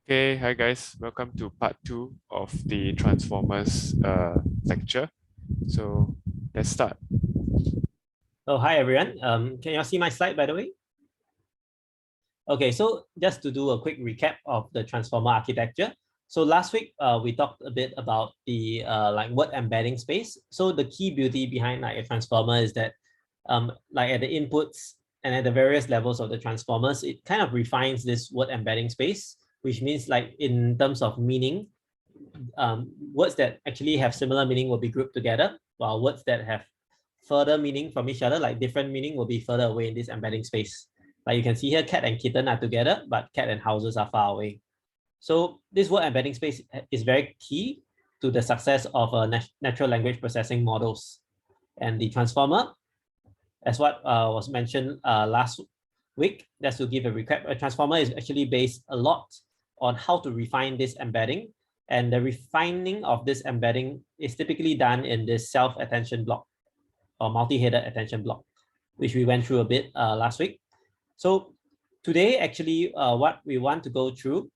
Okay, hi guys, welcome to part 2 of the Transformers lecture. So let's start. Oh, hi everyone. Can you all see my slide, by the way? Okay, so just to do a quick recap of the transformer architecture. So last week, we talked a bit about the word embedding space. So the key beauty behind a transformer is that at the inputs and at the various levels of the transformers, it kind of refines this word embedding space, which means in terms of meaning, words that actually have similar meaning will be grouped together, while words that have further meaning from each other, like different meaning, will be further away in this embedding space. Like you can see here, cat and kitten are together, but cat and houses are far away. So this word embedding space is very key to the success of natural language processing models. And the transformer, as what was mentioned last week, just to give a recap, a transformer is actually based a lot on how to refine this embedding. And the refining of this embedding is typically done in this self-attention block or multi-headed attention block, which we went through a bit last week. So today, actually, what we want to go through,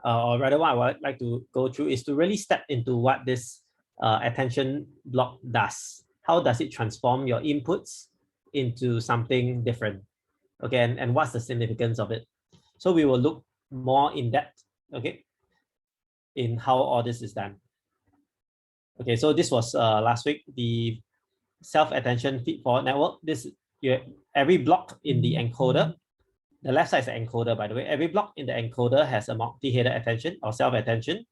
or rather what I would like to go through, is to really step into what this attention block does. How does it transform your inputs into something different? Okay, and what's the significance of it? So we will look more in depth, okay, in how all this is done. Okay, so this was last week, the self-attention feed-forward network. Every block in the encoder, the left side is the encoder, by the way. Every block in the encoder has a multi-headed attention or self-attention,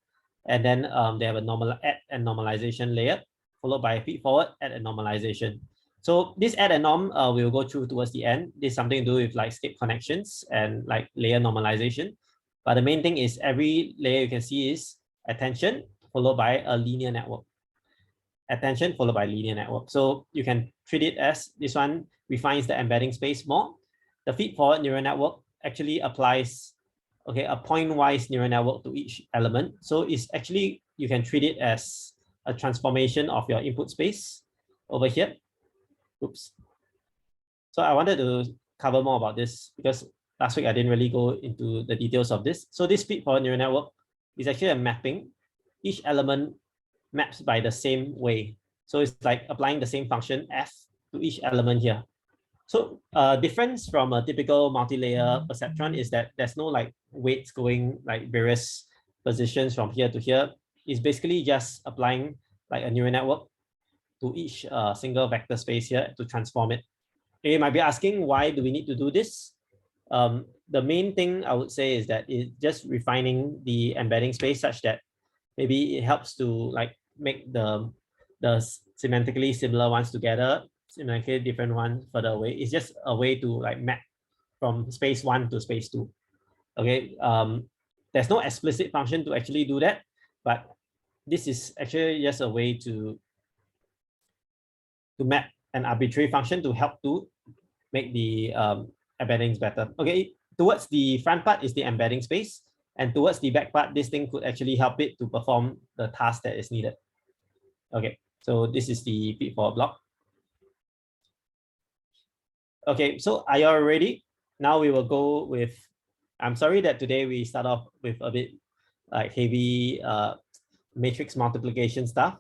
and then they have a add and normalization layer, followed by a feed-forward, add and normalization. So this add and norm we'll go through towards the end. This is something to do with state connections and layer normalization. But the main thing is every layer you can see is attention followed by a linear network. Attention followed by linear network. So you can treat it as this one refines the embedding space more. The feed-forward neural network actually applies a point-wise neural network to each element. So it's actually, you can treat it as a transformation of your input space over here. Oops. So I wanted to cover more about this because last week I didn't really go into the details of this. So this feed-forward neural network is actually a mapping. Each element maps by the same way. So it's like applying the same function f to each element here. So difference from a typical multi-layer perceptron is that there's no weights going various positions from here to here. It's basically just applying a neural network to each single vector space here to transform it. You might be asking, why do we need to do this? The main thing I would say is that it's just refining the embedding space such that maybe it helps to make the semantically similar ones together, semantically different ones further away. It's just a way to map from space 1 to space 2. Okay, there's no explicit function to actually do that, but this is actually just a way to map an arbitrary function to help to make the embeddings better. Okay, towards the front part is the embedding space, and towards the back part, this thing could actually help it to perform the task that is needed. Okay, so this is the feed-forward block. Okay, so are you all ready? Now we will go with, I'm sorry that today we start off with a bit heavy matrix multiplication stuff.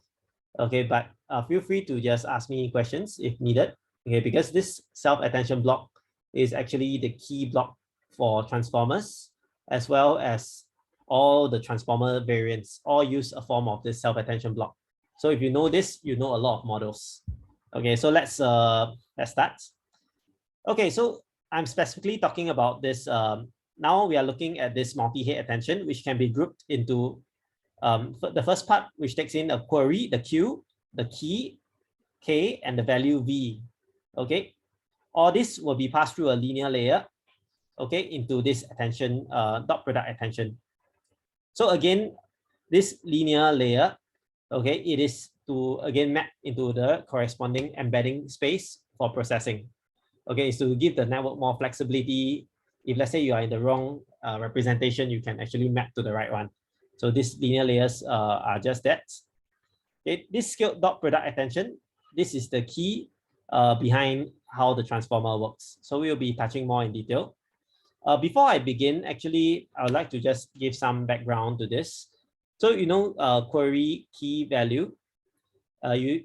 Okay, but feel free to just ask me questions if needed. Okay, because this self-attention block is actually the key block for transformers, as well as all the transformer variants all use a form of this self-attention block. So if you know this, you know a lot of models. Okay, so let's start. Okay, so I'm specifically talking about this. Now we are looking at this multi-head attention, which can be grouped into the first part, which takes in a query, the Q, the key, K, and the value V. Okay, all this will be passed through a linear layer, okay, into this attention, dot product attention. So again, this linear layer, okay, it is to again map into the corresponding embedding space for processing. Okay, it's to give the network more flexibility. If let's say you are in the wrong representation, you can actually map to the right one. So these linear layers are just that. Okay, this scaled dot product attention, this is the key behind how the transformer works. So we'll be touching more in detail. Before I begin, actually, I would like to just give some background to this. So, query key value, you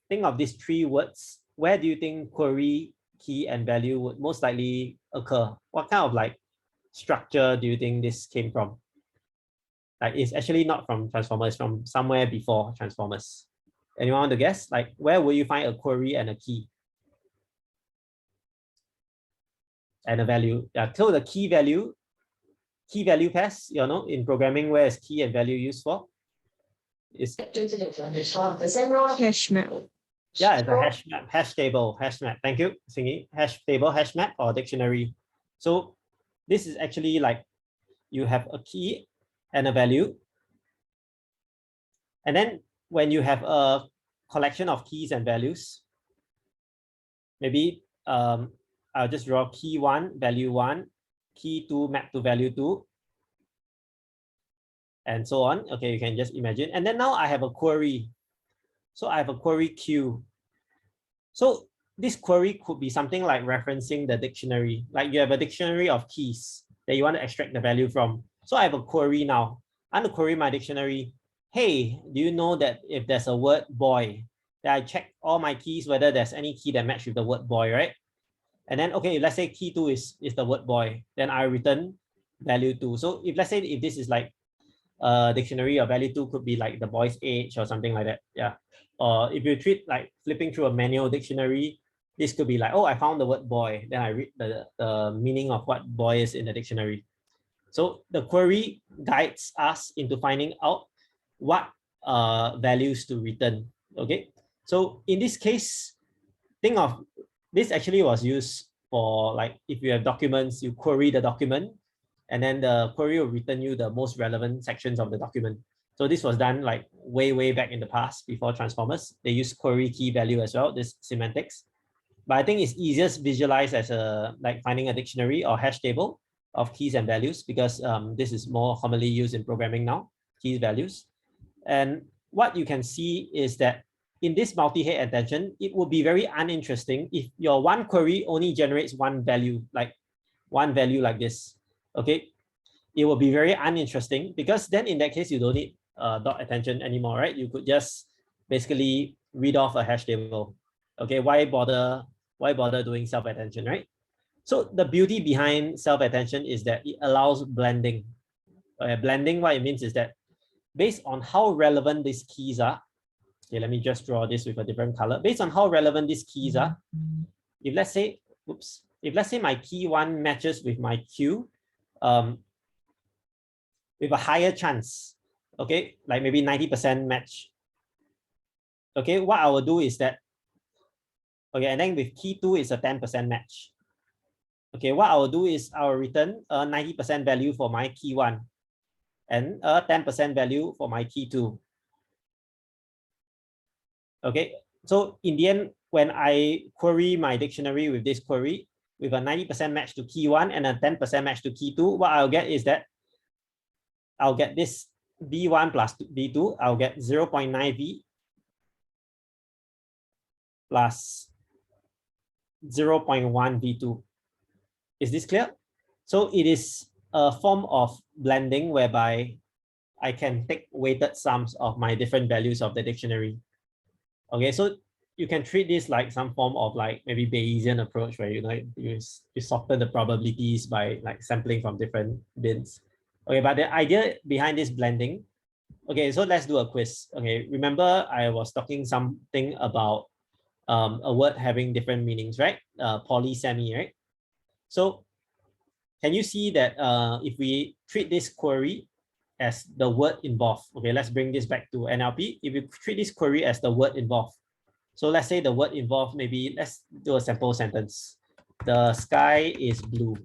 think of these three words. Where do you think query key and value would most likely occur? What kind of like structure do you think this came from? Like it's actually not from transformers, from somewhere before transformers. Anyone want to guess? Like where will you find a query and a key? And a value. Yeah, so the key value pairs, in programming, where is key and value used for? Is hash map. Yeah, it's a hash map, hash table, hash map. Thank you, Singy. Hash table, hash map, or dictionary. So this is actually like you have a key and a value. And then when you have a collection of keys and values, maybe I'll just draw key 1, value 1, key 2, map to value 2, and so on. Okay, you can just imagine. And then now I have a query. So I have a query queue. So this query could be something like referencing the dictionary. Like you have a dictionary of keys that you want to extract the value from. So I have a query now. I want to query my dictionary. Hey, do you know that if there's a word boy, that I check all my keys, whether there's any key that match with the word boy, right? And then, okay, let's say key 2 is the word boy, then I return value 2. So if let's say if this is like a dictionary, or value 2 could be like the boy's age or something like that. Yeah. Or if you treat like flipping through a manual dictionary, this could be like, oh, I found the word boy. Then I read the meaning of what boy is in the dictionary. So the query guides us into finding out what values to return. Okay. So in this case, think of this actually was used for like if you have documents, you query the document, and then the query will return you the most relevant sections of the document. So this was done like way back in the past before transformers. They use query key value as well, this semantics. But I think it's easiest visualized as a like finding a dictionary or hash table of keys and values, because this is more commonly used in programming now, keys, values. And what you can see is that in this multi-head attention, it would be very uninteresting if your one query only generates one value like this. Okay, it will be very uninteresting, because then in that case you don't need dot attention anymore, right? You could just basically read off a hash table. Okay, why bother doing self-attention, right? So the beauty behind self-attention is that it allows blending. Blending, what it means is that based on how relevant these keys are, okay, let me just draw this with a different color. Based on how relevant these keys are, if let's say my key 1 matches with my queue, with a higher chance, okay, like maybe 90% match. Okay, what I will do is that, okay, and then with key 2 is a 10% match. Okay, what I will do is I will return a 90% value for my key 1 and a 10% value for my key 2. Okay, so in the end, when I query my dictionary with this query, with a 90% match to key 1 and a 10% match to key 2, what I'll get is that I'll get this V1 plus V2, I'll get 0.9V plus 0.1 V2. Is this clear? So it is a form of blending whereby I can take weighted sums of my different values of the dictionary. Okay, so you can treat this like some form of like maybe Bayesian approach, where you soften the probabilities by like sampling from different bins. Okay, but the idea behind this blending, okay, so let's do a quiz. Okay, remember I was talking something about a word having different meanings, right? Poly, semi, right? So can you see that if we treat this query as the word involved, okay, let's bring this back to NLP. If you treat this query as the word involved, so let's say the word involved, maybe let's do a sample sentence. The sky is blue.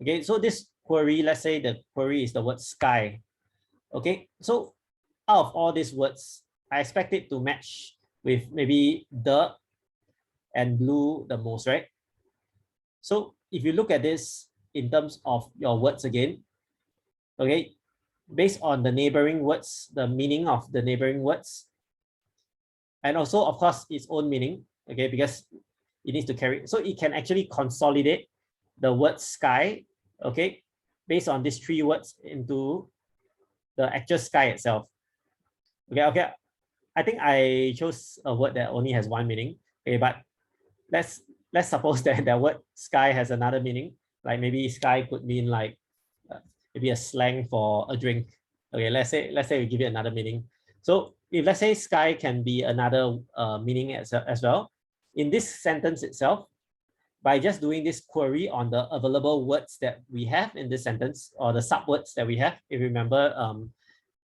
Okay, so this query, let's say the query is the word sky. Okay, so out of all these words, I expect it to match with maybe the and blue the most, right? So if you look at this in terms of your words again, okay, based on the neighboring words, the meaning of the neighboring words, and also of course its own meaning, okay, because it needs to carry, so it can actually consolidate the word sky okay, based on these 3 words into the actual sky itself. Okay. I think I chose a word that only has 1 meaning. Okay, but let's suppose that the word sky has another meaning. Like maybe sky could mean like maybe a slang for a drink. Okay, let's say we give it another meaning. So if let's say sky can be another meaning as well, in this sentence itself, by just doing this query on the available words that we have in this sentence, or the subwords that we have, if you remember,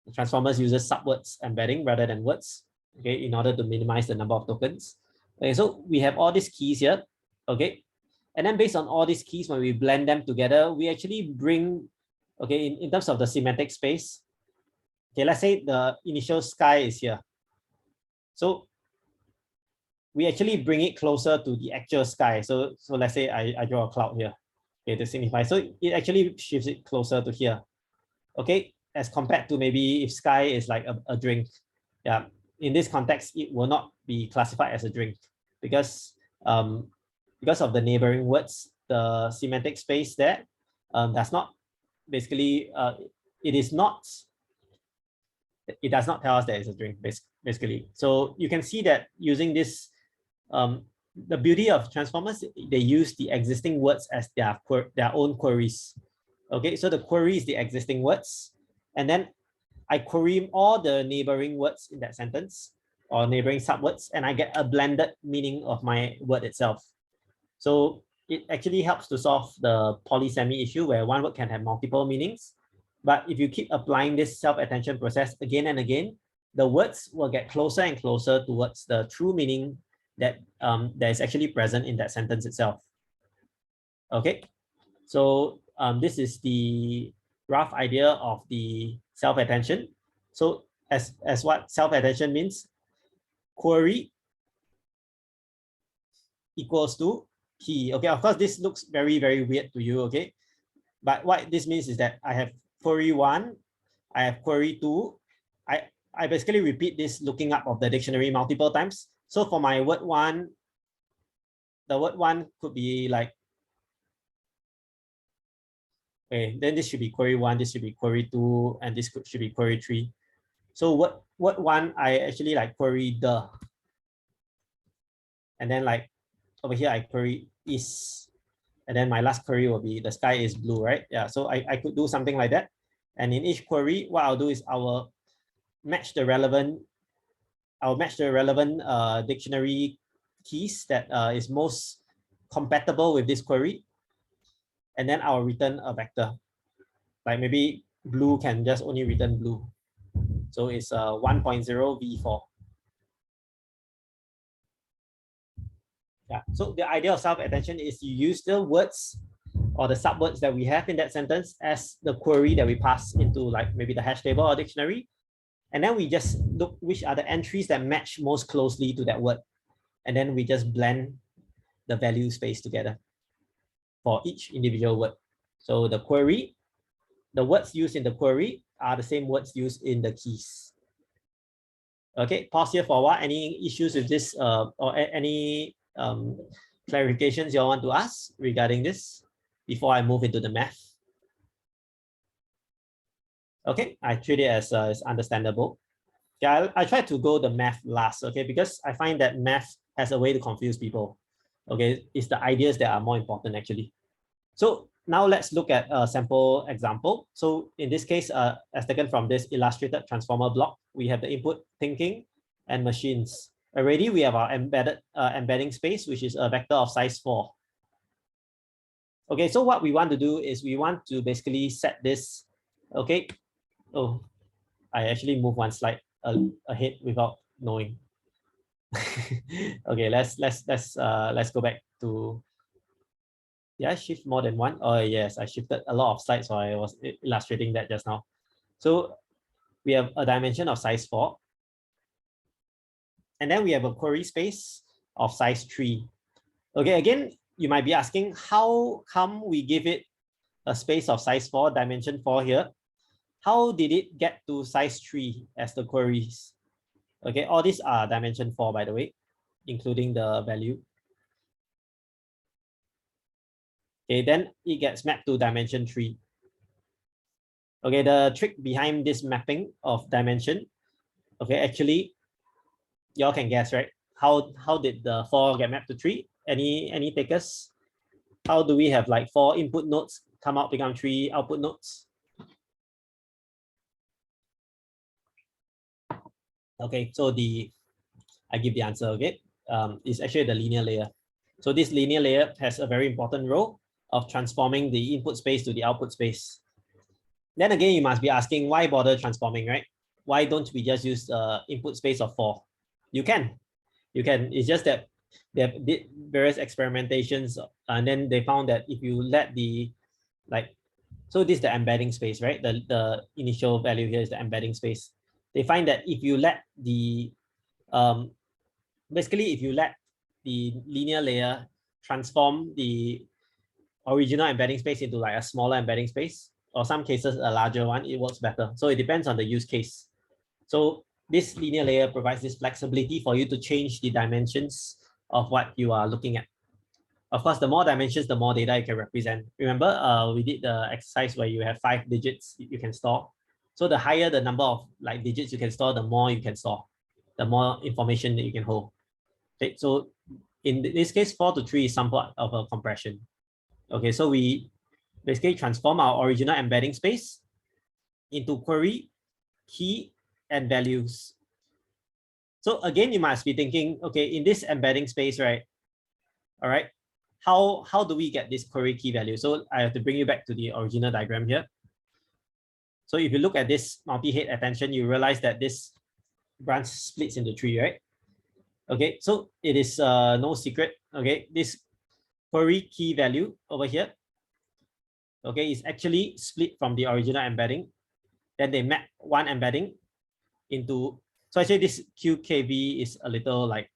the transformers uses subwords embedding rather than words, okay, in order to minimize the number of tokens. Okay, so we have all these keys here, okay, and then based on all these keys, when we blend them together, we actually bring, okay, in terms of the semantic space, okay, let's say the initial sky is here. So we actually bring it closer to the actual sky. So let's say I draw a cloud here, okay, to signify. So it actually shifts it closer to here, okay, as compared to maybe if sky is like a drink. Yeah, in this context, it will not be classified as a drink because of the neighboring words, the semantic space there does not basically it does not tell us that it's a drink basically. So you can see that using this, the beauty of transformers, they use the existing words as their own queries. Okay, so the query is the existing words, and then I query all the neighboring words in that sentence or neighboring subwords, and I get a blended meaning of my word itself. So it actually helps to solve the polysemy issue where one word can have multiple meanings. But if you keep applying this self-attention process again and again, the words will get closer and closer towards the true meaning that that is actually present in that sentence itself. Okay, so this is the rough idea of the self-attention. So as what self-attention means, query equals to key. Okay, of course, this looks very, very weird to you, okay? But what this means is that I have query 1, I have query 2. I basically repeat this looking up of the dictionary multiple times. So for my word 1, the word 1 could be like, okay, then this should be query 1, this should be query 2, and this should be query 3. So word 1, I actually like query the. And then like over here, I query is. And then my last query will be the sky is blue, right? Yeah, so I could do something like that. And in each query, what I'll do is I will match the relevant dictionary keys that is most compatible with this query. And then I'll return a vector. Like maybe blue can just only return blue. So it's 1.0 v4. Yeah. So the idea of self-attention is you use the words or the subwords that we have in that sentence as the query that we pass into like maybe the hash table or dictionary. And then we just look which are the entries that match most closely to that word. And then we just blend the value space together for each individual word. So the query, the words used in the query are the same words used in the keys. Okay, pause here for a while. Any issues with this or any clarifications you all want to ask regarding this before I move into the math? Okay, I treat it as understandable. Yeah, I try to go the math last, okay, because I find that math has a way to confuse people. Okay, it's the ideas that are more important actually. So now let's look at a sample example. So in this case, as taken from this illustrated transformer block, we have the input thinking and machines. Already we have our embedding space, which is a vector of size 4. Okay, so what we want to do is we want to basically set this, okay. Oh, I actually moved one slide ahead without knowing. Okay, let's go back to. Did I shift more than one? Oh yes, I shifted a lot of slides, so I was illustrating that just now. So we have a dimension of size 4. And then we have a query space of size 3. Okay, again, you might be asking, how come we give it a space of size 4, dimension 4 here? How did it get to size 3 as the queries? Okay, all these are dimension 4, by the way, including the value. Okay, then it gets mapped to dimension 3. Okay, the trick behind this mapping of dimension, okay, actually, y'all can guess, right? How did the 4 get mapped to 3? Any takers? How do we have like 4 input nodes come out become 3 output nodes? Okay, so I give the answer, okay? It's actually the linear layer. So this linear layer has a very important role of transforming the input space to the output space. Then again, you must be asking, why bother transforming, right? Why don't we just use input space of 4? You can. It's just that they did various experimentations, and then they found that if you let so this is the embedding space, right? The initial value here is the embedding space. They find that if you let basically, if you let the linear layer transform the original embedding space into like a smaller embedding space, or some cases a larger one, it works better. So it depends on the use case. So this linear layer provides this flexibility for you to change the dimensions of what you are looking at. Of course, the more dimensions, the more data you can represent. Remember, we did the exercise where you have 5 digits you can store. So the higher the number of like digits you can store, the more you can store, the more information that you can hold. Okay, so in this case, 4 to 3 is somewhat of a compression. Okay, so we basically transform our original embedding space into query, key, and values. So again, you must be thinking, okay, in this embedding space, right? All right, how do we get this query key value? So I have to bring you back to the original diagram here. So if you look at this multi-head attention, you realize that this branch splits into 3, right? Okay, so it is no secret. Okay, this query key value over here, okay, is actually split from the original embedding. Then they map one embedding into, so actually this QKV is a little like,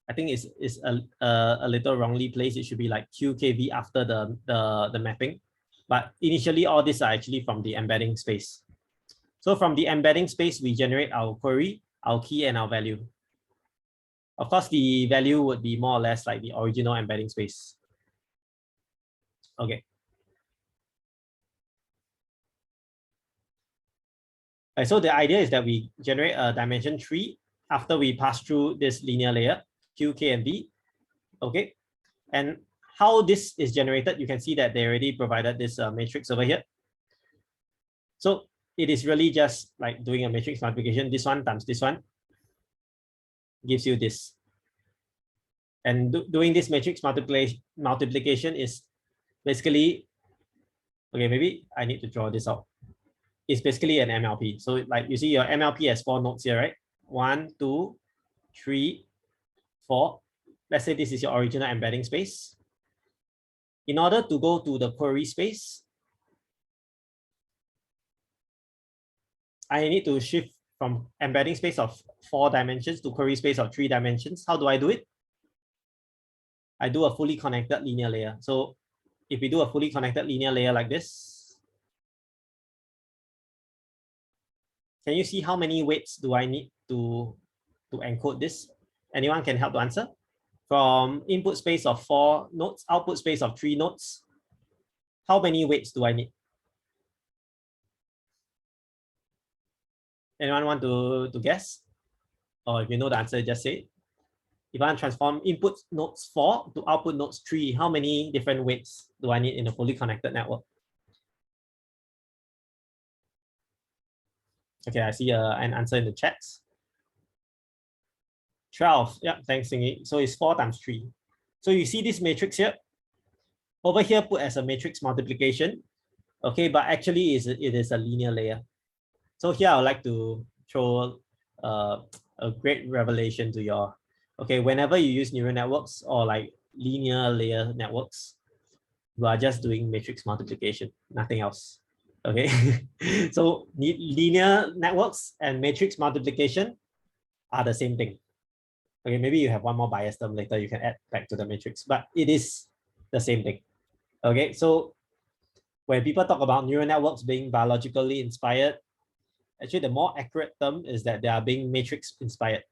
I think it's a little wrongly placed. It should be like QKV after the mapping. But initially, all these are actually from the embedding space. So from the embedding space, we generate our query, our key, and our value. Of course, the value would be more or less like the original embedding space. Okay. So the idea is that we generate a dimension 3 after we pass through this linear layer, Q, K, and V. Okay. And how this is generated, you can see that they already provided this matrix over here. So it is really just like doing a matrix multiplication. This one times this one gives you this. And doing this matrix multiplication is basically, okay, maybe I need to draw this out. It's basically an MLP. So like you see your MLP has 4 nodes here, right? 1, 2, 3, 4. Let's say this is your original embedding space. In order to go to the query space, I need to shift from embedding space of 4 dimensions to query space of 3 dimensions. How do I do it? I do a fully connected linear layer. So if we do a fully connected linear layer like this, can you see how many weights do I need to encode this? Anyone can help to answer? From input space of 4 nodes, output space of 3 nodes, how many weights do I need? Anyone want to guess? Or if you know the answer, just say it. If I want to transform input nodes 4 to output nodes 3, how many different weights do I need in a fully connected network? Okay, I see an answer in the chats. 12. Yeah, thanks, Singy. So it's 4 times 3. So you see this matrix here? Over here, put as a matrix multiplication. Okay, but actually it is a linear layer. So here I would like to throw a great revelation to your, okay, whenever you use neural networks or like linear layer networks, you are just doing matrix multiplication, nothing else. Okay, so linear networks and matrix multiplication are the same thing. Okay, maybe you have one more bias term later, you can add back to the matrix, but it is the same thing. Okay, so when people talk about neural networks being biologically inspired, actually the more accurate term is that they are being matrix inspired.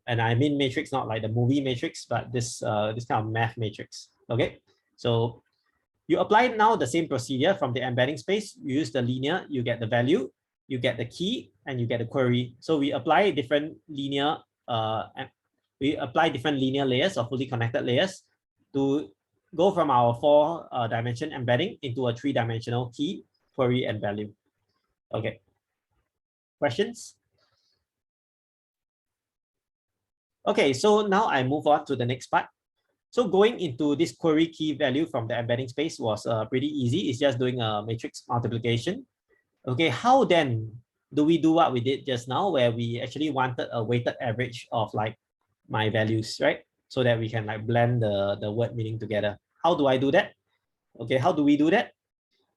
And I mean matrix, not like the movie Matrix, but this kind of math matrix. Okay, So you apply now the same procedure from the embedding space. You use the linear, you get the value, you get the key, and you get the query. So we apply different linear layers or fully connected layers to go from our 4-dimension embedding into a 3-dimensional key, query, and value. Okay. Questions? Okay, so now I move on to the next part. So going into this query key value from the embedding space was pretty easy. It's just doing a matrix multiplication. Okay, how then do we do what we did just now, where we actually wanted a weighted average of like my values, right? So that we can like blend the word meaning together. How do I do that? Okay, how do we do that?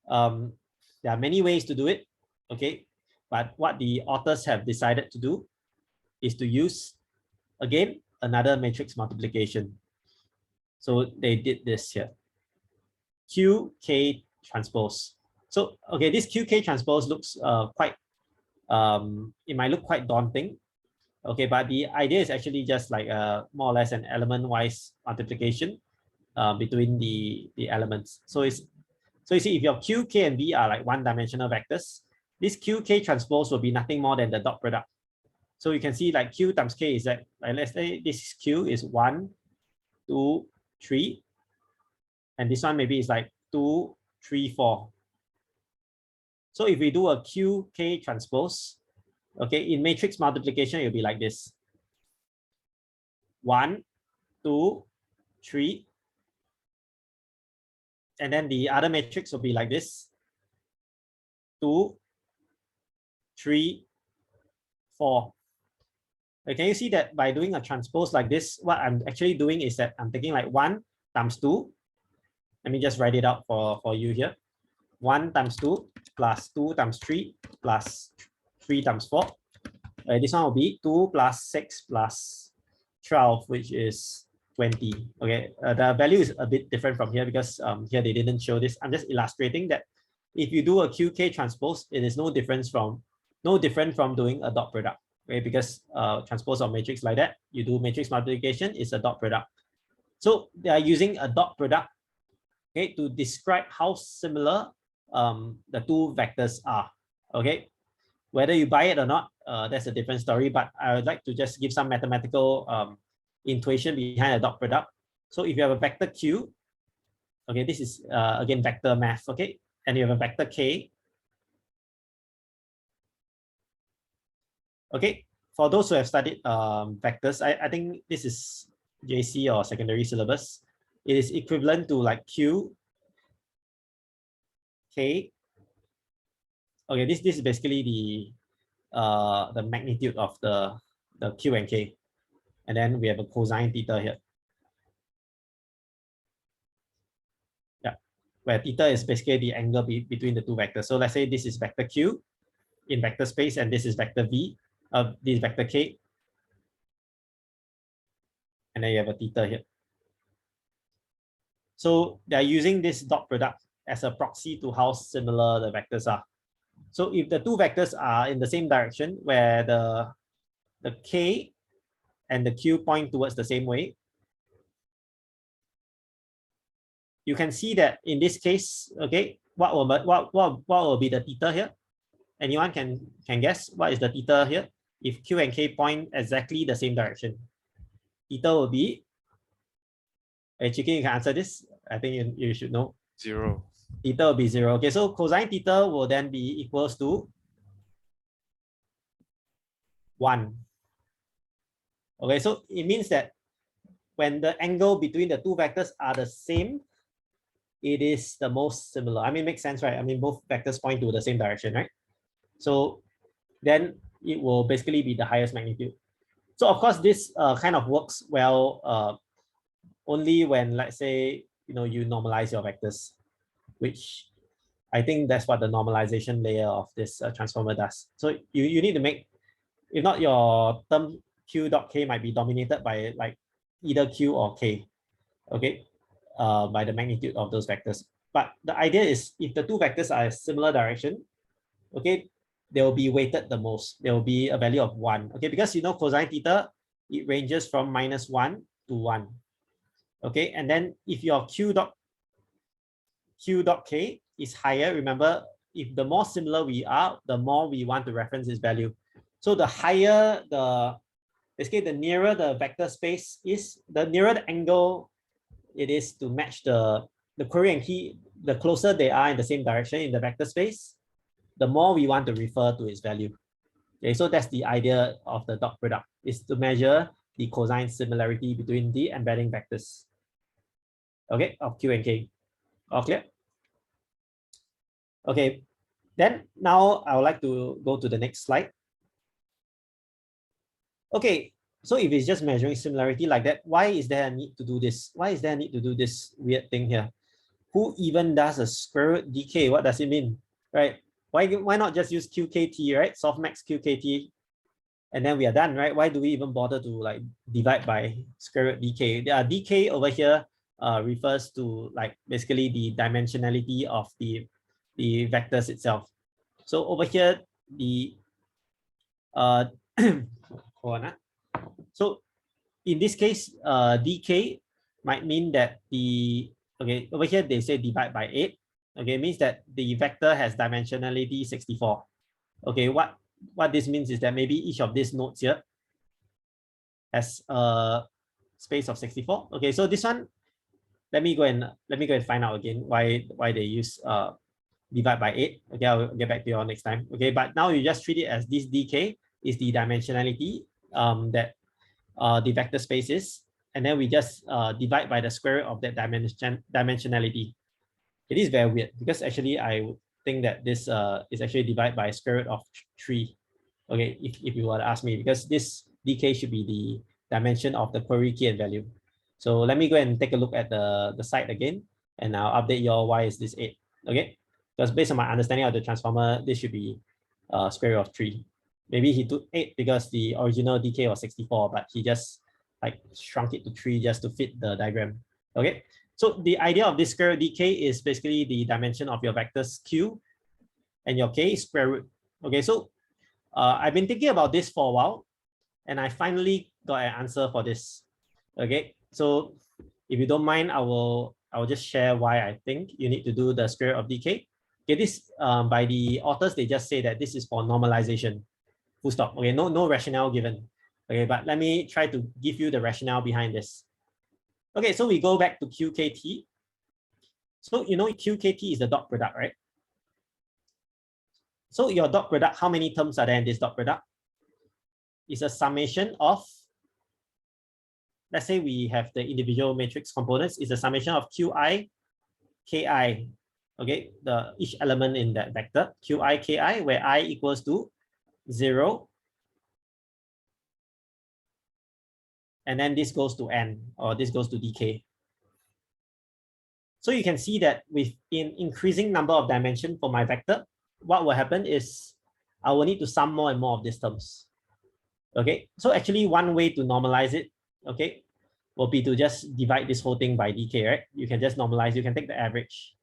There are many ways to do it. Okay, but what the authors have decided to do is to use, again, another matrix multiplication. So they did this here. QK transpose. So, okay, this QK transpose looks it might look quite daunting. Okay, but the idea is actually just like more or less an element-wise multiplication between the elements. So you see, if your Q, K, and V are like one-dimensional vectors, this QK transpose will be nothing more than the dot product. So you can see like Q times K is that, like, let's say this Q is 1, 2, 3, and this one maybe is like 2, 3, 4. So if we do a QK transpose, okay, in matrix multiplication, it'll be like this. 1, 2, 3. And then the other matrix will be like this. 2, 3, 4. Okay, can you see that by doing a transpose like this, what I'm actually doing is that I'm taking like 1 times 2. Let me just write it out for you here. 1 times 2 plus 2 times 3 plus 3 times 4. This one will be 2 plus 6 plus 12, which is 20. Okay, the value is a bit different from here because here they didn't show this. I'm just illustrating that if you do a QK transpose, it is no different from doing a dot product. Okay, because transpose of matrix like that, you do matrix multiplication, it's a dot product. So they are using a dot product, okay, to describe how similar the two vectors are. Okay, whether you buy it or not, that's a different story, but I would like to just give some mathematical intuition behind a dot product. So if you have a vector Q, okay, this is again vector math, okay, and you have a vector K. Okay, for those who have studied vectors, I think this is JC or secondary syllabus. It is equivalent to like Q, K. Okay, this is basically the magnitude of the Q and K. And then we have a cosine theta here. Yeah, where theta is basically the angle between the two vectors. So let's say this is vector Q in vector space, and this is vector V, this is vector K. And then you have a theta here. So they're using this dot product as a proxy to how similar the vectors are. So if the two vectors are in the same direction, where the K and the Q point towards the same way, you can see that in this case, okay, what will be the theta here? Anyone can guess what is the theta here? If Q and K point exactly the same direction, theta will be, hey, Chicken, you can answer this. I think you should know. 0. Theta will be 0. Okay, so cosine theta will then be equals to 1. Okay, so it means that when the angle between the two vectors are the same, it is the most similar. I mean, makes sense, right? I mean, both vectors point to the same direction, right? So then it will basically be the highest magnitude. So of course, this kind of works well only when, let's say, you normalize your vectors, which I think that's what the normalization layer of this transformer does. So you need to make, if not, your term Q dot K might be dominated by like either Q or K, okay, by the magnitude of those vectors. But the idea is if the two vectors are a similar direction, okay, they will be weighted the most. There will be a value of 1, okay, because cosine theta, it ranges from -1 to 1, okay, and then if your Q dot Q dot K is higher, remember, if the more similar we are, the more we want to reference this value. So the higher basically the nearer the vector space is, the nearer the angle it is to match the query and key, the closer they are in the same direction in the vector space, the more we want to refer to its value. Okay, so that's the idea of the dot product, is to measure the cosine similarity between the embedding vectors. Okay, of Q and K. All clear? Okay, then now I would like to go to the next slide. Okay, so if it's just measuring similarity like that, why is there a need to do this? Why is there a need to do this weird thing here? Who even does a square root decay? What does it mean, right? Why not just use QKT, right? Softmax QKT, and then we are done, right? Why do we even bother to like divide by square root decay? The decay over here refers to like basically the dimensionality of the vectors itself. So over here, the hold on. So in this case, decay might mean that okay, over here they say divide by 8. Okay, means that the vector has dimensionality 64. Okay, what this means is that maybe each of these nodes here has a space of 64. Okay, so this one, let me go and find out again why they use divide by 8. Okay, I'll get back to you all next time. Okay, but now you just treat it as this decay is the dimensionality that the vector space is, and then we just divide by the square root of that dimensionality. It is very weird because actually I would think that this is actually divided by square root of 3. Okay, if you were to ask me, because this decay should be the dimension of the query key and value. So let me go and take a look at the site again, and I'll update you all why is this 8. Okay, because based on my understanding of the transformer, this should be square root of 3. Maybe he took 8 because the original decay was 64, but he just like shrunk it to 3 just to fit the diagram. Okay, so the idea of this square root decay is basically the dimension of your vectors Q and your K is square root. Okay, so I've been thinking about this for a while, and I finally got an answer for this. Okay, so if you don't mind, I will just share why I think you need to do the square root of decay. Okay, this by the authors, they just say that this is for normalization. Full stop. Okay, no rationale given. Okay, but let me try to give you the rationale behind this. Okay, so we go back to QKT. So you know QKT is the dot product, right? So your dot product, how many terms are there in this dot product? It's a summation of, let's say we have the individual matrix components, it's a summation of Qi, Ki. Okay, each element in that vector, Qi, Ki, where I equals to 0. And then this goes to n, or this goes to dk. So you can see that with an increasing number of dimension for my vector, what will happen is I will need to sum more and more of these terms. Okay, so actually one way to normalize it, okay, will be to just divide this whole thing by dk, right? You can just normalize, you can take the average.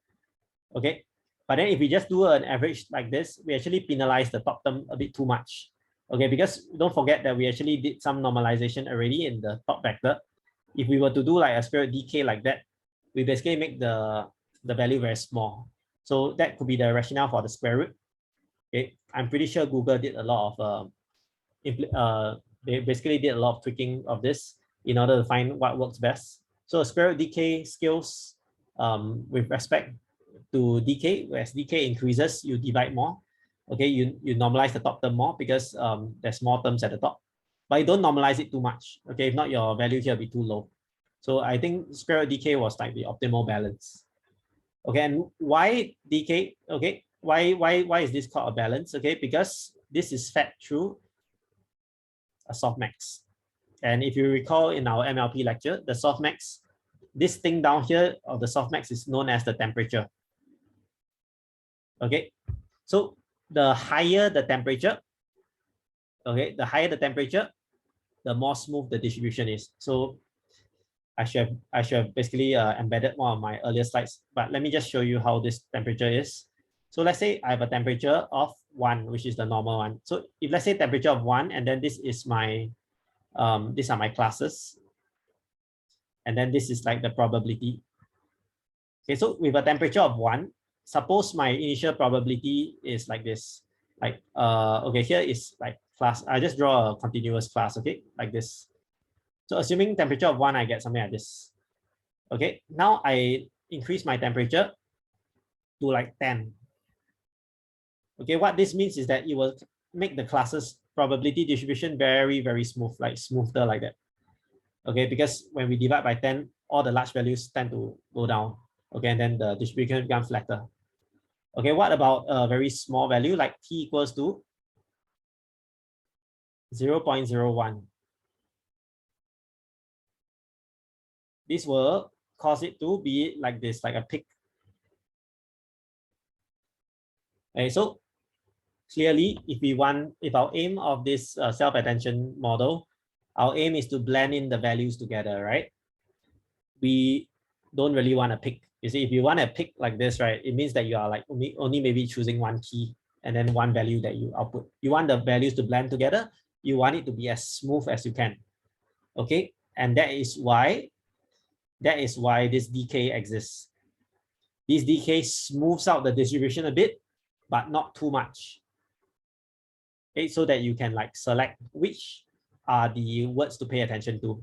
Okay, but then if we just do an average like this, we actually penalize the top term a bit too much. Okay, because don't forget that we actually did some normalization already in the top vector. If we were to do like a square root decay like that, we basically make the value very small. So that could be the rationale for the square root. Okay, I'm pretty sure Google did a lot of they basically did a lot of tweaking of this in order to find what works best. So a square root decay scales with respect to decay. As decay increases, you divide more. Okay, you normalize the top term more because there's more terms at the top, but you don't normalize it too much. Okay, if not, your value here will be too low. So I think square root decay was like the optimal balance. Okay, and why decay? Okay, why is this called a balance? Okay, because this is fed through a softmax. And if you recall in our MLP lecture, the softmax, this thing down here of the softmax is known as the temperature. Okay, so the higher the temperature, okay, the higher the temperature, the more smooth the distribution is. So I should have basically embedded one of my earlier slides, but let me just show you how this temperature is. So let's say I have a temperature of 1, which is the normal one. So if let's say temperature of 1, and then this is my, these are my classes, and then this is like the probability. Okay, so with a temperature of 1, suppose my initial probability is like this. Like, okay, here is like class. I just draw a continuous class, okay, like this. So assuming temperature of 1, I get something like this. Okay, now I increase my temperature to like 10. Okay, what this means is that it will make the classes probability distribution very, very smooth, like smoother like that. Okay, because when we divide by 10, all the large values tend to go down. Okay, and then the distribution becomes flatter. Okay, what about a very small value like t equals to 0.01? This will cause it to be like this, like a peak. Okay, so clearly, if our aim of this self-attention model, our aim is to blend in the values together, right? We don't really want to pick. You see, if you want to pick like this, right, it means that you are like only maybe choosing one key and then one value that you output. You want the values to blend together. You want it to be as smooth as you can. Okay, and that is why this decay exists. This decay smooths out the distribution a bit, but not too much. Okay, so that you can like select which are the words to pay attention to.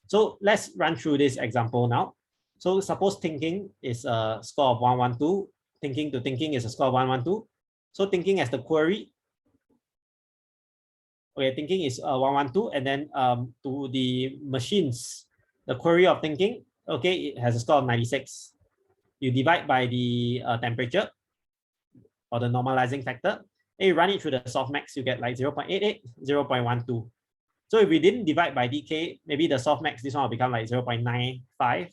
So let's run through this example now. So suppose thinking is a score of 112, thinking to thinking is a score of 112. So thinking as the query, okay, thinking is 112, and then to the machines, the query of thinking, okay, it has a score of 96. You divide by the temperature or the normalizing factor, and you run it through the softmax, you get like 0.88, 0.12. So if we didn't divide by decay, maybe the softmax, this one will become like 0.95,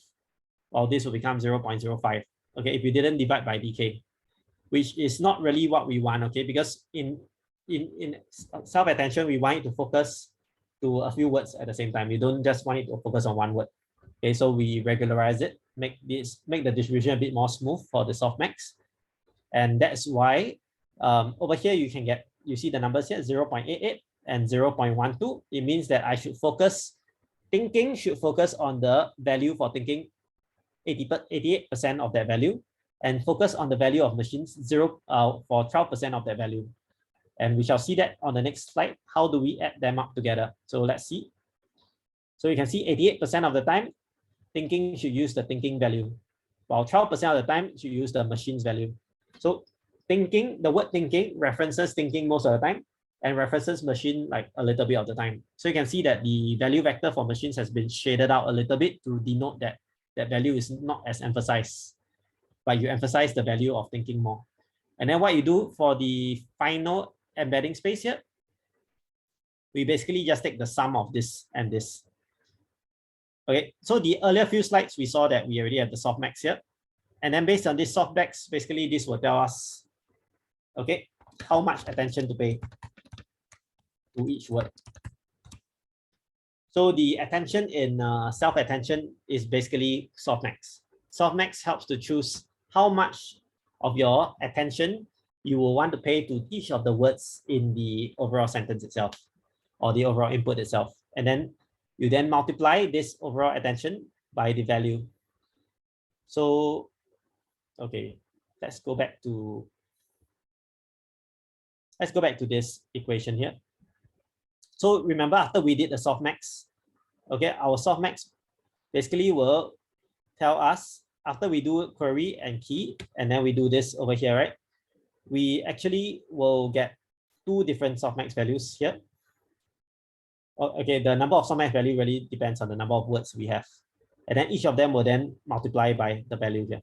or this will become 0.05. Okay, if you didn't divide by decay, which is not really what we want, okay, because in self-attention, we want it to focus to a few words at the same time. We don't just want it to focus on one word. Okay, so we regularize it, make the distribution a bit more smooth for the softmax. And that's why over here you see the numbers here, 0.88 and 0.12. It means that thinking should focus on the value for thinking 88% of that value, and focus on the value of machines for 12% of that value. And we shall see that on the next slide. How do we add them up together? So let's see. So you can see 88% of the time, thinking should use the thinking value, while 12% of the time should use the machine's value. So the word thinking references thinking most of the time and references machine like a little bit of the time. So you can see that the value vector for machines has been shaded out a little bit to denote that value is not as emphasized, but you emphasize the value of thinking more. And then what you do for the final embedding space here, we basically just take the sum of this and this. Okay, so the earlier few slides, we saw that we already have the softmax here. And then based on this softmax, basically this will tell us, okay, how much attention to pay to each word. So the attention in self-attention is basically softmax. Softmax helps to choose how much of your attention you will want to pay to each of the words in the overall sentence itself or the overall input itself. And then you then multiply this overall attention by the value. So, okay, let's go back to this equation here. So remember, after we did the softmax, okay, our softmax basically will tell us, after we do query and key, and then we do this over here, right? We actually will get two different softmax values here. Okay, the number of softmax value really depends on the number of words we have. And then each of them will then multiply by the value here.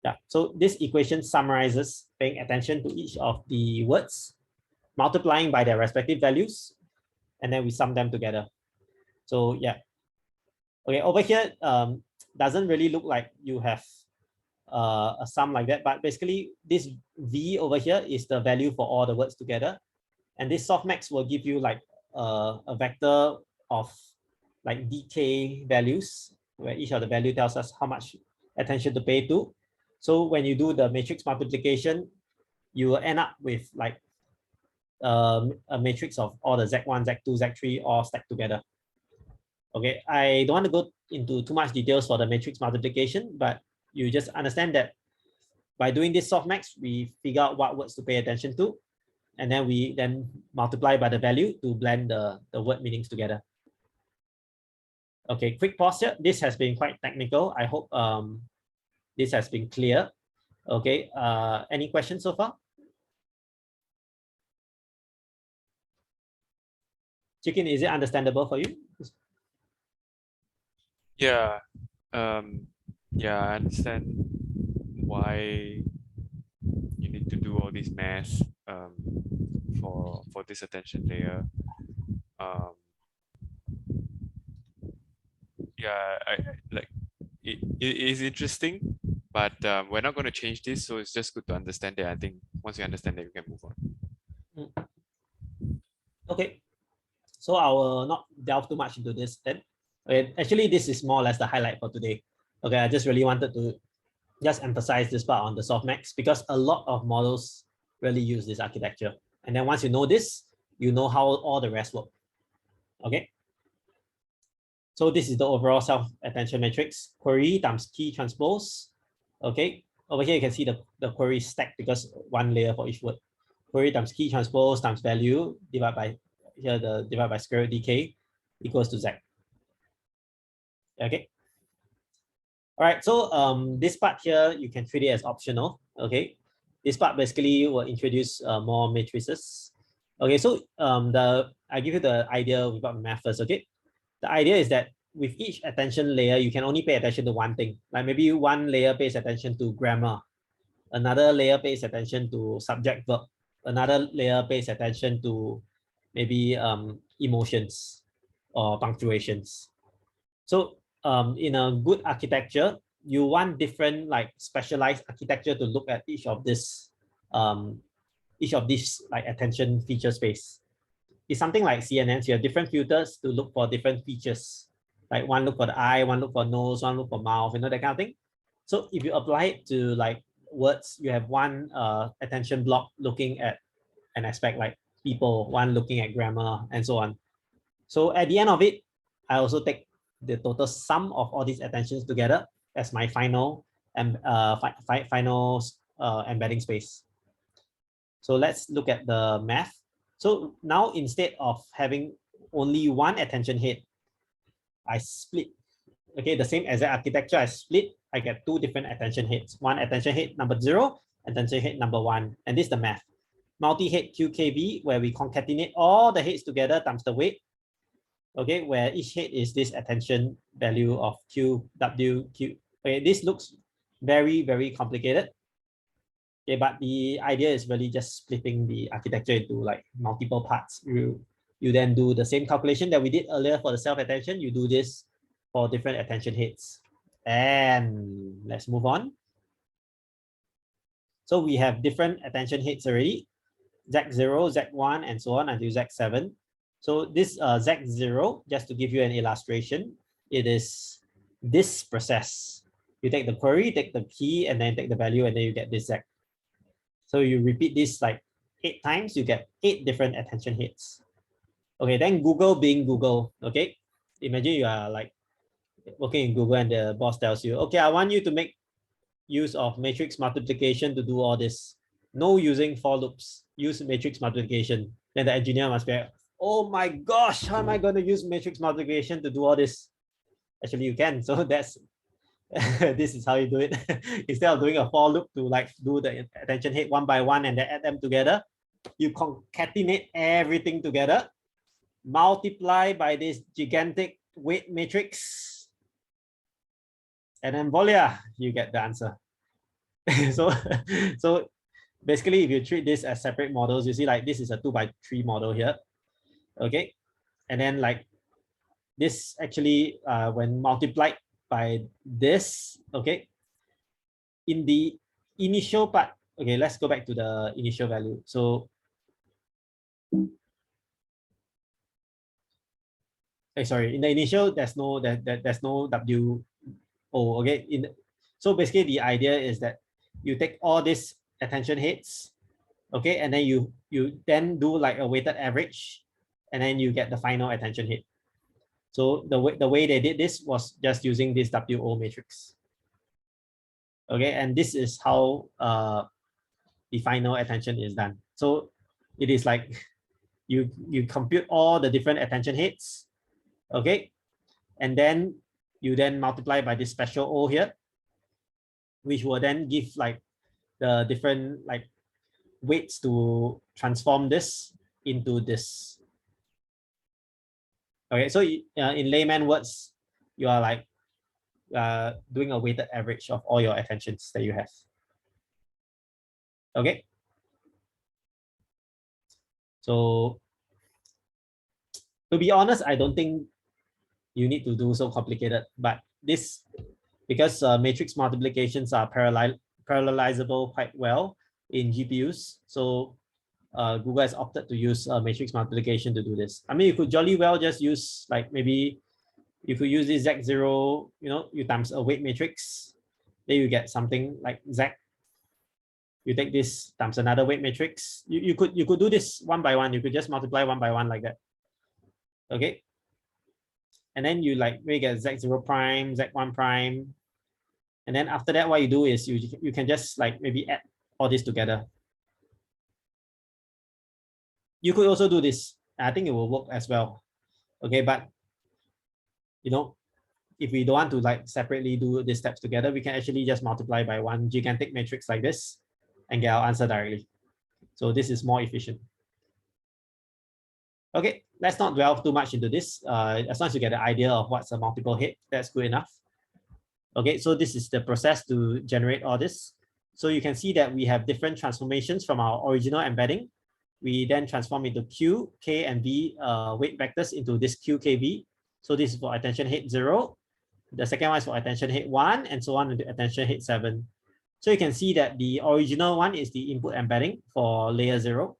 Yeah, so this equation summarizes paying attention to each of the words, multiplying by their respective values, and then we sum them together. So yeah. Okay, over here, doesn't really look like you have a sum like that, but basically this V over here is the value for all the words together. And this softmax will give you like a vector of like decay values, where each of the value tells us how much attention to pay to. So when you do the matrix multiplication, you will end up with like a matrix of all the Z1, Z2, Z3 all stacked together. Okay, I don't want to go into too much details for the matrix multiplication, but you just understand that by doing this softmax, we figure out what words to pay attention to, and then we then multiply by the value to blend the word meanings together. Okay, quick pause here. This has been quite technical. I hope this has been clear. Okay, any questions so far? Chicken, is it understandable for you? Yeah, yeah, I understand why you need to do all these math for this attention layer. Yeah, I like it is interesting, but we're not going to change this, so it's just good to understand it. I think once you understand that, you can move on. Okay, so I will not delve too much into this then. Okay, actually, this is more or less the highlight for today. Okay, I just really wanted to just emphasize this part on the softmax because a lot of models really use this architecture. And then once you know this, you know how all the rest work. Okay. So this is the overall self-attention matrix. Query times key transpose. Okay. Over here, you can see the query stacked because one layer for each word. Query times key transpose times value divided by here the divided by square root dk equals to z. Okay. All right. So this part here you can treat it as optional. Okay. This part basically will introduce more matrices. Okay. So I give you the idea without the math first. Okay. The idea is that with each attention layer, you can only pay attention to one thing. Like maybe one layer pays attention to grammar, another layer pays attention to subject verb, another layer pays attention to maybe emotions or punctuations. So in a good architecture, you want different like specialized architecture to look at each of these like attention feature space. It's something like CNNs. You have different filters to look for different features. Like one look for the eye, one look for nose, one look for mouth, that kind of thing. So if you apply it to like words, you have one attention block looking at an aspect like people, one looking at grammar, and so on. So at the end of it, I also take the total sum of all these attentions together as my final and final embedding space. So let's look at the math. So now instead of having only one attention head, I split. Okay, the same exact architecture, I split. I get two different attention heads. One attention head number 0, attention head number 1. And this is the math. Multi-head QKV, where we concatenate all the heads together times the weight. Okay, where each head is this attention value of Q, W, Q. Okay, this looks very, very complicated. Okay, but the idea is really just splitting the architecture into like multiple parts. You then do the same calculation that we did earlier for the self-attention. You do this for different attention heads. And let's move on. So we have different attention heads already. Z0, Z1, and so on until Z7. So this Z0, just to give you an illustration, it is this process. You take the query, take the key, and then take the value, and then you get this Z. So you repeat this like 8 times, you get 8 different attention heads. Okay, then Google being Google, okay? Imagine you are like working in Google and the boss tells you, okay, I want you to make use of matrix multiplication to do all this. No using for loops, use matrix multiplication. Then the engineer must be like, oh my gosh, how am I going to use matrix multiplication to do all this? Actually, you can. So that's this is how you do it. Instead of doing a for loop to like do the attention head one by one and then add them together, you concatenate everything together, multiply by this gigantic weight matrix, and then voila, you get the answer. so basically, if you treat this as separate models, you see like this is a 2x3 model here. Okay, and then like this actually when multiplied by this, okay, in the initial part, okay, let's go back to the initial value. So sorry, in the initial there's no there's no W O. Okay, so basically the idea is that you take all these attention heads, okay, and then you then do like a weighted average, and then you get the final attention head. So the way they did this was just using this WO matrix. Okay, and this is how the final attention is done. So it is like you compute all the different attention heads, okay, and then you then multiply by this special O here, which will then give like the different like weights to transform this into this. Okay, so in layman words, you are like doing a weighted average of all your attentions that you have. Okay. So to be honest, I don't think you need to do so complicated, but this, because matrix multiplications are parallelizable quite well in GPUs. So Google has opted to use matrix multiplication to do this. I mean, you could jolly well just use like maybe you could use this Z0, you know, you times a weight matrix, then you get something like Z. You take this times another weight matrix. You could do this one by one. You could just multiply one by one like that. Okay. And then you like maybe get Z0 prime, Z1 prime. And then after that, what you do is you can just like maybe add all this together. You could also do this. I think it will work as well. Okay, but you know, if we don't want to like separately do these steps together, we can actually just multiply by one gigantic matrix like this and get our answer directly. So this is more efficient. Okay, let's not delve too much into this. As long as you get the idea of what's a multiple head, that's good enough. Okay, so this is the process to generate all this. So you can see that we have different transformations from our original embedding. We then transform into Q, K, and V weight vectors into this QKV. So this is for attention head 0. The second one is for attention head 1, and so on into attention head 7. So you can see that the original one is the input embedding for layer 0.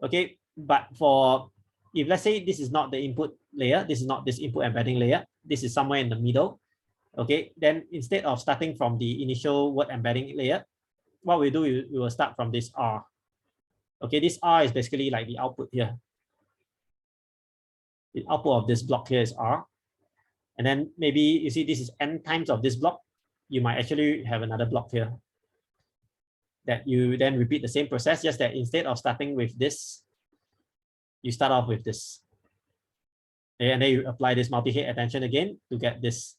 Okay, but for, if let's say this is not the input layer, this is not this input embedding layer, this is somewhere in the middle. Okay, then instead of starting from the initial word embedding layer, what we do, we will start from this R. Okay, this R is basically like the output here. The output of this block here is R. And then maybe you see this is n times of this block. You might actually have another block here that you then repeat the same process, just that instead of starting with this, you start off with this. Okay, and then you apply this multi-head attention again to get this.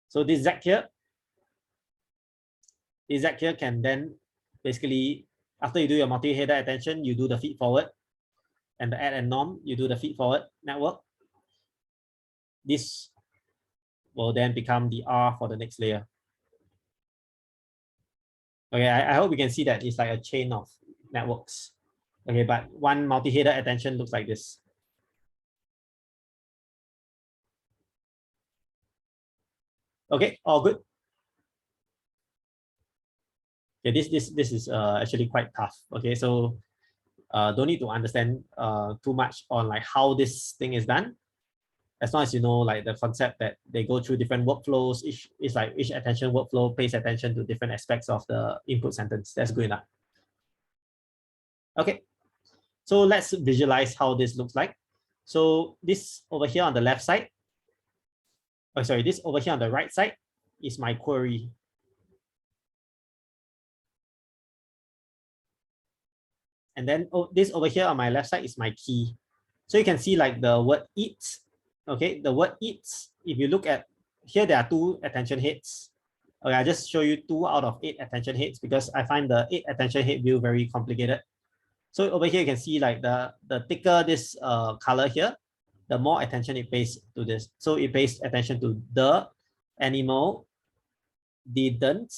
So this Z here can then basically, after you do your multi-header attention, you do the feed forward, and the add and norm, you do the feed forward network. This will then become the R for the next layer. Okay, I hope you can see that it's like a chain of networks. Okay, but one multi-header attention looks like this. Okay, all good. Okay, this is actually quite tough. Okay, so don't need to understand too much on like how this thing is done. As long as you know like the concept that they go through different workflows, each attention workflow pays attention to different aspects of the input sentence. That's good enough. Okay, so let's visualize how this looks like. So this over here on the left side, oh sorry, this over here on the right side is my query. And then this over here on my left side is my key. So you can see like the word eat. Okay, the word eats, if you look at here, there are 2 attention heads. Okay, I just show you 2 out of 8 attention heads because I find the 8 attention head view very complicated. So over here, you can see like the thicker this color here, the more attention it pays to this. So it pays attention to the animal, didn't,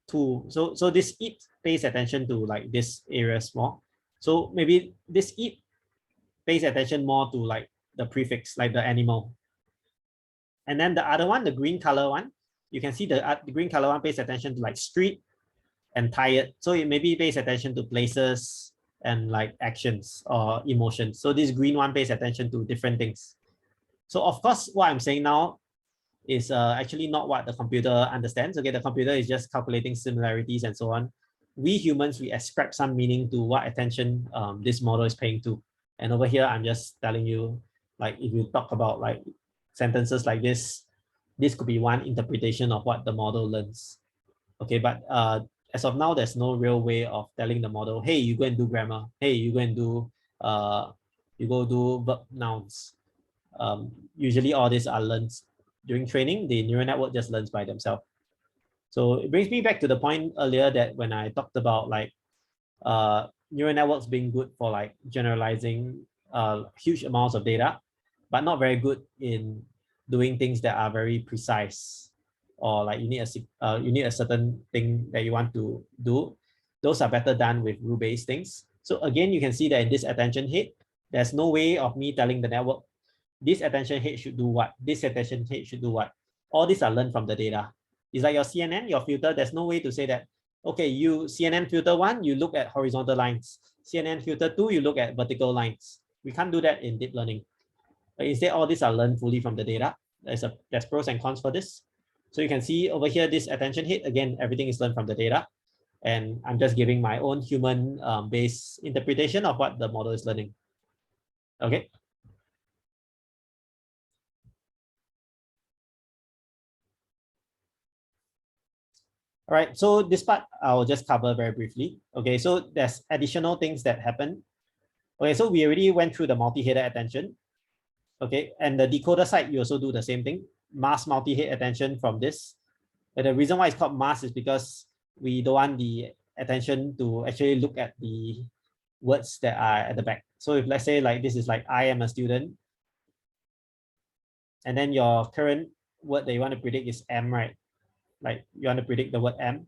to. So this it pays attention to like this area more. So maybe this it pays attention more to like the prefix, like the animal. And then the other one, the green color one, you can see the green color one pays attention to like street and tired. So it maybe pays attention to places and like actions or emotions. So this green one pays attention to different things. So of course, what I'm saying now is actually not what the computer understands. Okay, the computer is just calculating similarities and so on. We humans, we ascribe some meaning to what attention this model is paying to. And over here, I'm just telling you Like if you talk about like sentences like this could be one interpretation of what the model learns. Okay, but as of now, there's no real way of telling the model, hey, you go and do grammar. Hey, you go and do you go do verb nouns. Usually all these are learned during training. The neural network just learns by themselves. So it brings me back to the point earlier that when I talked about like neural networks being good for like generalizing huge amounts of data, but not very good in doing things that are very precise, or like you need a certain thing that you want to do. Those are better done with rule-based things. So again, you can see that in this attention head, there's no way of me telling the network, this attention head should do what, this attention head should do what. All these are learned from the data. It's like your CNN, your filter, there's no way to say that, okay, you CNN filter 1, you look at horizontal lines. CNN filter 2, you look at vertical lines. We can't do that in deep learning. But instead, all these are learned fully from the data. There's pros and cons for this. So you can see over here, this attention hit, again, everything is learned from the data. And I'm just giving my own human based interpretation of what the model is learning. Okay. All right, so this part I'll just cover very briefly. Okay, so there's additional things that happen. Okay, so we already went through the multi-header attention. Okay, and the decoder side, you also do the same thing, mask multi-head attention from this. And the reason why it's called mask is because we don't want the attention to actually look at the words that are at the back. So if let's say like this is like, I am a student, and then your current word that you want to predict is M, right? Like you want to predict the word M.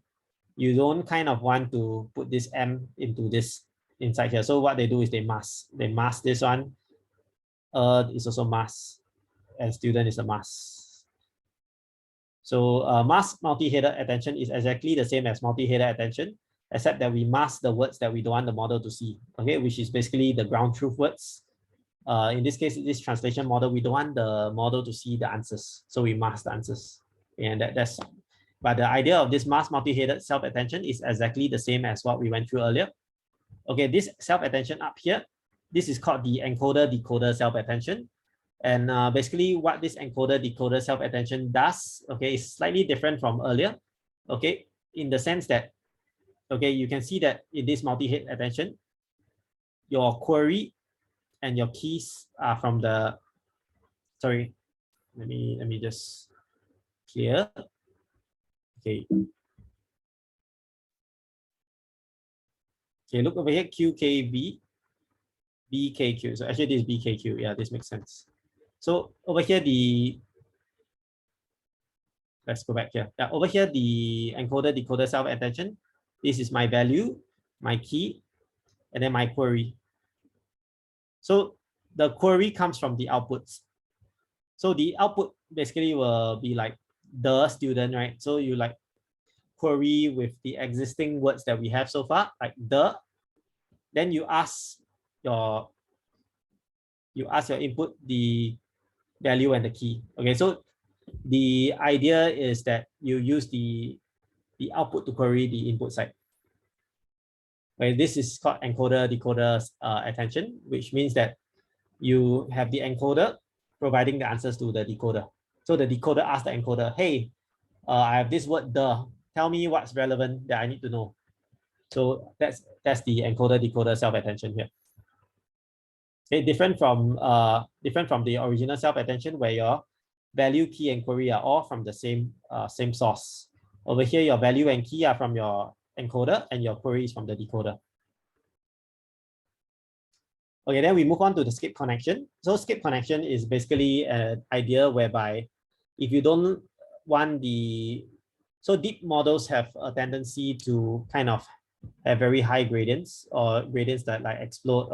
You don't kind of want to put this M into this inside here. So what they do is they mask this one. Is also mask, and student is a mask. So mask multi-header attention is exactly the same as multi-header attention, except that we mask the words that we don't want the model to see. Okay, which is basically the ground truth words. In this case, this translation model, we don't want the model to see the answers, so we mask the answers. And that's. But the idea of this mask multi-headed self-attention is exactly the same as what we went through earlier. Okay, this self-attention up here, this is called the encoder-decoder self-attention. And basically what this encoder-decoder self-attention does, okay, is slightly different from earlier. Okay, in the sense that, okay, you can see that in this multi-head attention, your query and your keys are from the, sorry, let me just clear. Okay. Okay, look over here, QKV, BKQ. So actually this is BKQ. Yeah, this makes sense. So over here, let's go back here. Yeah, over here, the encoder decoder self-attention. This is my value, my key, and then my query. So the query comes from the outputs. So the output basically will be like the student, right? So you like query with the existing words that we have so far, like the. Then you ask your input the value and the key. Okay, so the idea is that you use the output to query the input side. Okay, this is called encoder decoder attention, which means that you have the encoder providing the answers to the decoder. So the decoder asks the encoder, hey, I have this word the, tell me what's relevant that I need to know. So that's the encoder decoder self-attention here. Okay, different from the original self-attention where your value, key, and query are all from the same source. Over here, your value and key are from your encoder, and your query is from the decoder. Okay, then we move on to the skip connection. So skip connection is basically an idea whereby if you don't want so deep models have a tendency to kind of have very high gradients, or gradients that like explode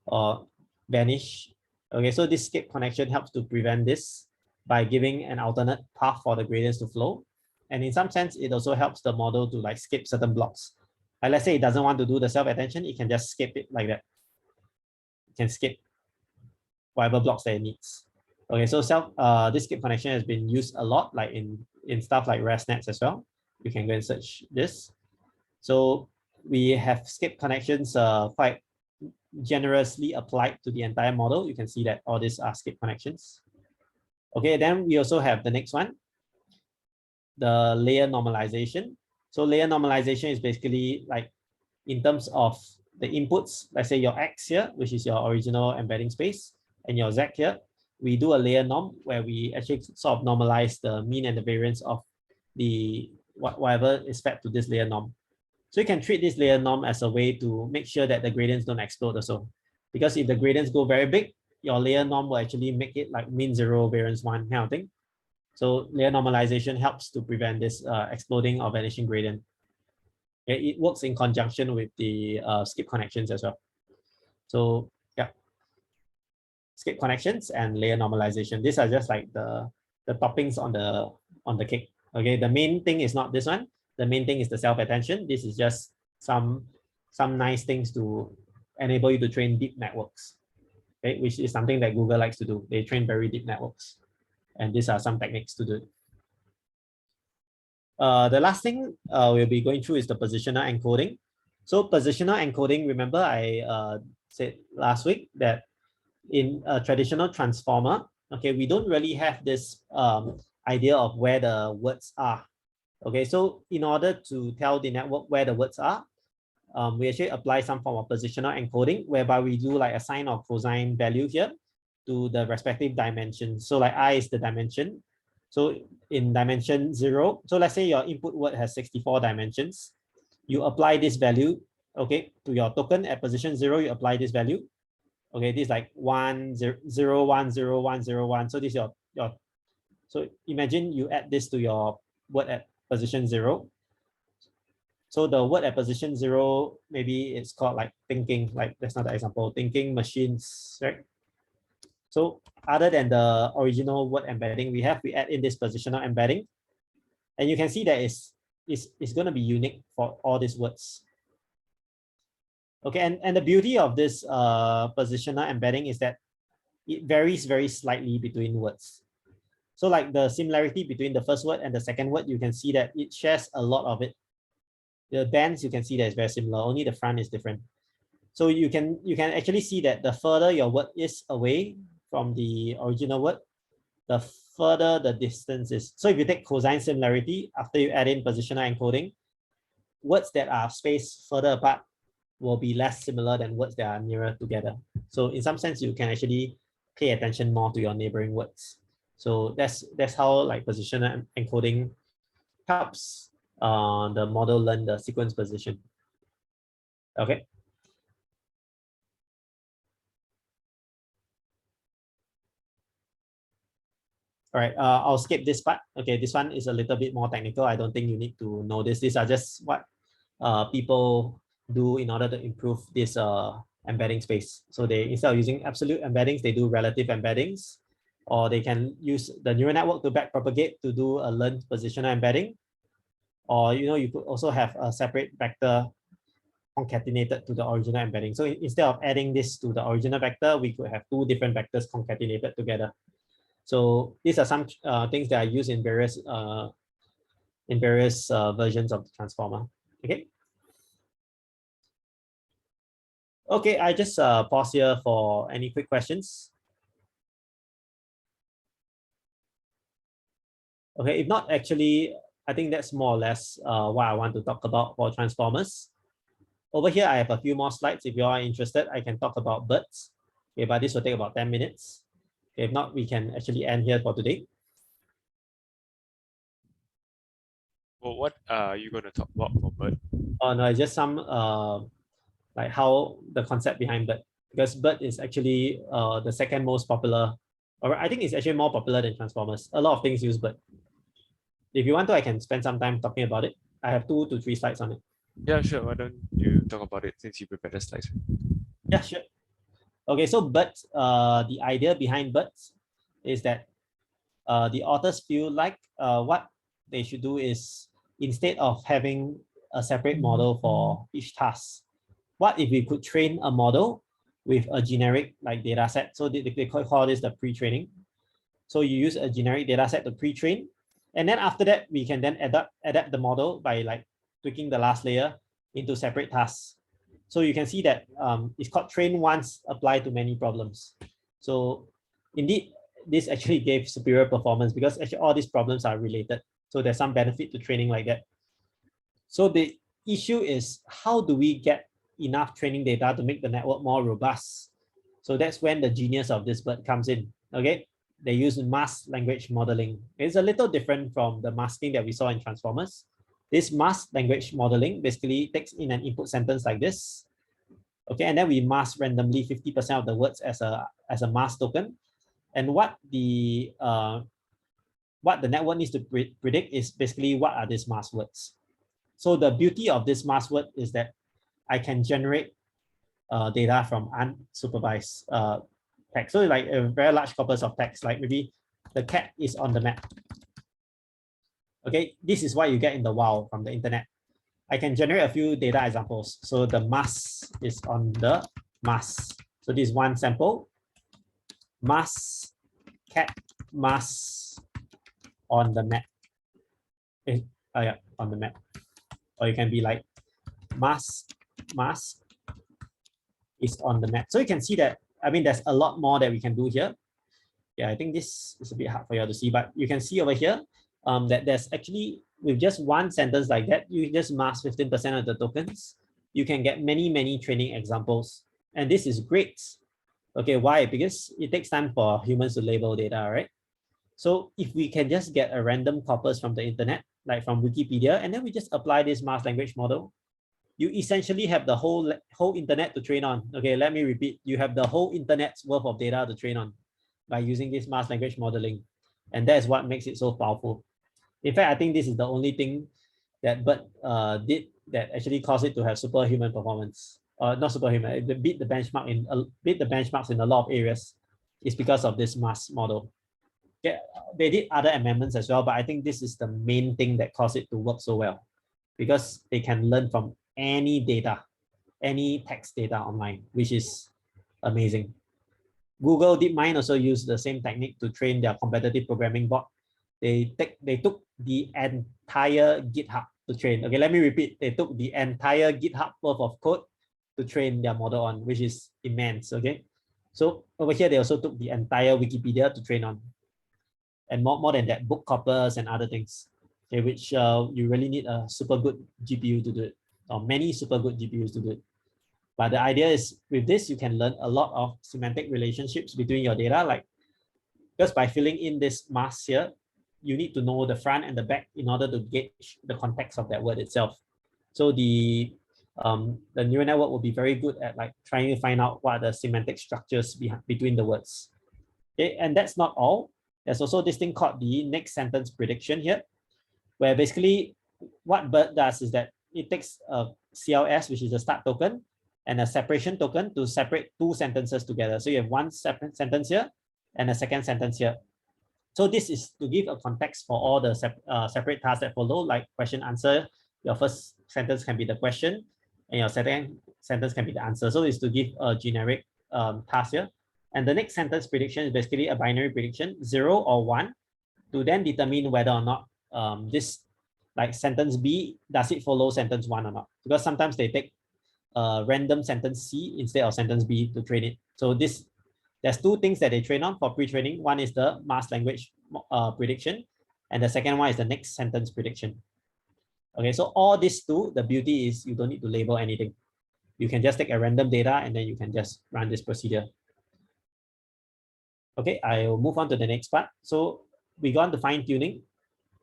or vanish. Okay, so this skip connection helps to prevent this by giving an alternate path for the gradients to flow. And in some sense, it also helps the model to like skip certain blocks. Like let's say it doesn't want to do the self-attention, it can just skip it like that. It can skip whatever blocks that it needs. Okay, so this skip connection has been used a lot, like in stuff like ResNets as well. You can go and search this. So we have skip connections quite generously applied to the entire model. You can see that all these are skip connections. Okay, then we also have the next one, the layer normalization. So layer normalization is basically like in terms of the inputs, let's say your X here, which is your original embedding space, and your Z here, we do a layer norm where we actually sort of normalize the mean and the variance of the whatever is fed to this layer norm. So you can treat this layer norm as a way to make sure that the gradients don't explode also. Because if the gradients go very big, your layer norm will actually make it like mean 0, variance 1 kind of thing. So layer normalization helps to prevent this exploding or vanishing gradient. It works in conjunction with the skip connections as well. So yeah, skip connections and layer normalization. These are just like the toppings on the cake. Okay, the main thing is not this one. The main thing is the self-attention. This is just some nice things to enable you to train deep networks, okay, which is something that Google likes to do. They train very deep networks, and these are some techniques to do it. The last thing we'll be going through is the positional encoding. So positional encoding, remember I said last week that in a traditional transformer, okay, we don't really have this idea of where the words are. Okay, so in order to tell the network where the words are, we actually apply some form of positional encoding, whereby we do like a sine or cosine value here to the respective dimensions. So like I is the dimension. So in dimension 0, so let's say your input word has 64 dimensions. You apply this value, okay, to your token at position 0, you apply this value. Okay, this is like 1, 0, 0, 1, 0, 1, 0, 1. So this is your so imagine you add this to your word at position 0. So the word at position 0, maybe it's called like thinking, like that's not the example, thinking machines, right? So other than the original word embedding we add in this positional embedding. And you can see that it's going to be unique for all these words. Okay, and the beauty of this positional embedding is that it varies very slightly between words. So like the similarity between the first word and the second word, you can see that it shares a lot of it. The bands, you can see that it's very similar, only the front is different. So you can actually see that the further your word is away from the original word, the further the distance is. So if you take cosine similarity, after you add in positional encoding, words that are spaced further apart will be less similar than words that are nearer together. So in some sense, you can actually pay attention more to your neighboring words. So that's how like positional encoding helps the model learn the sequence position. Okay. All right, I'll skip this part. Okay, this one is a little bit more technical. I don't think you need to know this. These are just what people do in order to improve this embedding space. So they, instead of using absolute embeddings, they do relative embeddings, or they can use the neural network to backpropagate to do a learned positional embedding. Or you could also have a separate vector concatenated to the original embedding. So instead of adding this to the original vector, we could have two different vectors concatenated together. So these are some things that are used in various versions of the transformer. Okay. Okay, I just pause here for any quick questions. Okay, if not, actually, I think that's more or less what I want to talk about for transformers. Over here, I have a few more slides. If you are interested, I can talk about BERTs. Okay, but this will take about 10 minutes. Okay, if not, we can actually end here for today. Well, what are you going to talk about for BERT? Oh no, it's just some like how the concept behind BERT, because BERT is actually the second most popular, or I think it's actually more popular than transformers. A lot of things use BERT. If you want to, I can spend some time talking about it. I have 2 to 3 slides on it. Yeah, sure. Why don't you talk about it since you prepared the slides? Yeah, sure. Okay, so BERT, the idea behind BERT is that the authors feel like what they should do is, instead of having a separate model for each task, what if we could train a model with a generic like data set? So they call this the pre-training. So you use a generic data set to pre-train, and then after that, we can then adapt the model by like tweaking the last layer into separate tasks. So you can see that it's called train once, apply to many problems. So indeed, this actually gave superior performance because actually all these problems are related. So there's some benefit to training like that. So the issue is, how do we get enough training data to make the network more robust? So that's when the genius of this BERT comes in. Okay, they use masked language modeling. It's a little different from the masking that we saw in transformers. This masked language modeling basically takes in an input sentence like this. Okay, and then we mask randomly 50% of the words as a mask token. And what the network needs to predict is basically what are these masked words. So the beauty of this masked word is that I can generate data from unsupervised text. So like a very large corpus of text, like maybe the cat is on the map. Okay, this is what you get in the wild from the internet. I can generate a few data examples. So the mask is on the mask. So this is one sample. Mask, cat, mask on the map. Yeah, on the map. Or you can be like mask is on the map. So you can see that, I mean, there's a lot more that we can do here. Yeah, I think this is a bit hard for you to see, but you can see over here that there's actually, with just one sentence like that, you just mask 15% of the tokens. You can get many, many training examples. And this is great. Okay, why? Because it takes time for humans to label data, right? So if we can just get a random corpus from the internet, like from Wikipedia, and then we just apply this masked language model, you essentially have the whole internet to train on. Okay, let me repeat. You have the whole internet's worth of data to train on by using this masked language modeling. And that's what makes it so powerful. In fact, I think this is the only thing that BERT did that actually caused it to have superhuman performance. Not superhuman, it beat the benchmarks in a lot of areas. It's because of this masked model. They did other amendments as well, but I think this is the main thing that caused it to work so well, because they can learn from any data, any text data online, which is amazing. Google DeepMind also used the same technique to train their competitive programming bot. They took the entire GitHub to train. Okay, let me repeat. They took the entire GitHub worth of code to train their model on, which is immense. Okay, so over here they also took the entire Wikipedia to train on, and more than that, book corpus and other things. Okay, which you really need a super good GPU to do it, or many super good GPUs to do it. But the idea is, with this, you can learn a lot of semantic relationships between your data, like, because by filling in this mask here, you need to know the front and the back in order to gauge the context of that word itself. So the neural network will be very good at like trying to find out what are the semantic structures between the words. Okay, and that's not all. There's also this thing called the next sentence prediction here, where basically what BERT does is that it takes a CLS, which is a start token, and a separation token to separate two sentences together. So you have one separate sentence here and a second sentence here. So this is to give a context for all the separate tasks that follow, like question answer. Your first sentence can be the question, and your second sentence can be the answer. So it's to give a generic task here. And the next sentence prediction is basically a binary prediction, 0 or 1, to then determine whether or not this, like sentence B, does it follow sentence 1 or not? Because sometimes they take random sentence C instead of sentence B to train it. So there's two things that they train on for pre-training. One is the masked language prediction, and the second one is the next sentence prediction. Okay, so all these two, the beauty is you don't need to label anything. You can just take a random data and then you can just run this procedure. Okay, I will move on to the next part. So we go on to fine tuning.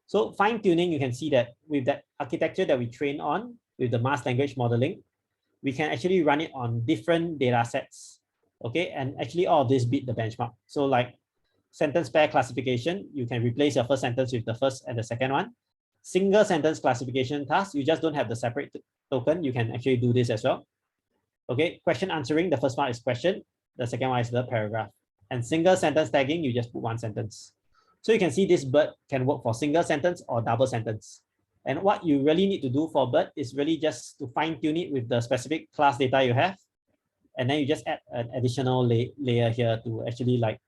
So fine tuning, you can see that with that architecture that we train on with the masked language modeling, we can actually run it on different data sets. Okay, and actually all of this beat the benchmark. So like sentence pair classification, you can replace your first sentence with the first and the second one. Single sentence classification task, you just don't have the separate token. You can actually do this as well. Okay, question answering, the first one is question, the second one is the paragraph. And single sentence tagging, you just put one sentence. So you can see this BERT can work for single sentence or double sentence. And what you really need to do for BERT is really just to fine tune it with the specific class data you have. And then you just add an additional layer here to actually, like,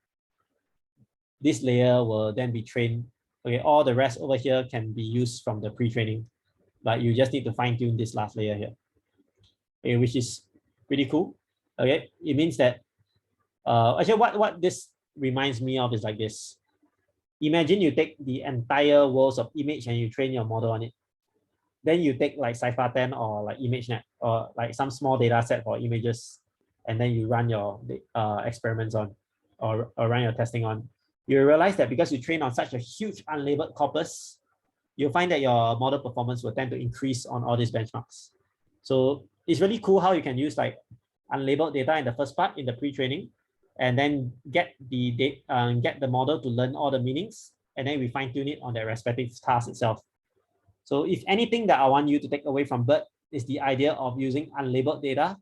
this layer will then be trained. Okay, all the rest over here can be used from the pre-training, but you just need to fine tune this last layer here, okay, which is Pretty cool. Okay, it means that actually what this reminds me of is like this. Imagine you take the entire worlds of image and you train your model on it. Then you take like Cypher 10 or like ImageNet or like some small data set for images, and then you run your experiments on or run your testing on. You realize that because you train on such a huge unlabeled corpus, you'll find that your model performance will tend to increase on all these benchmarks. So it's really cool how you can use like unlabeled data in the first part in the pre-training, and then get the model to learn all the meanings, and then we fine tune it on their respective task itself. So if anything that I want you to take away from BERT is the idea of using unlabeled data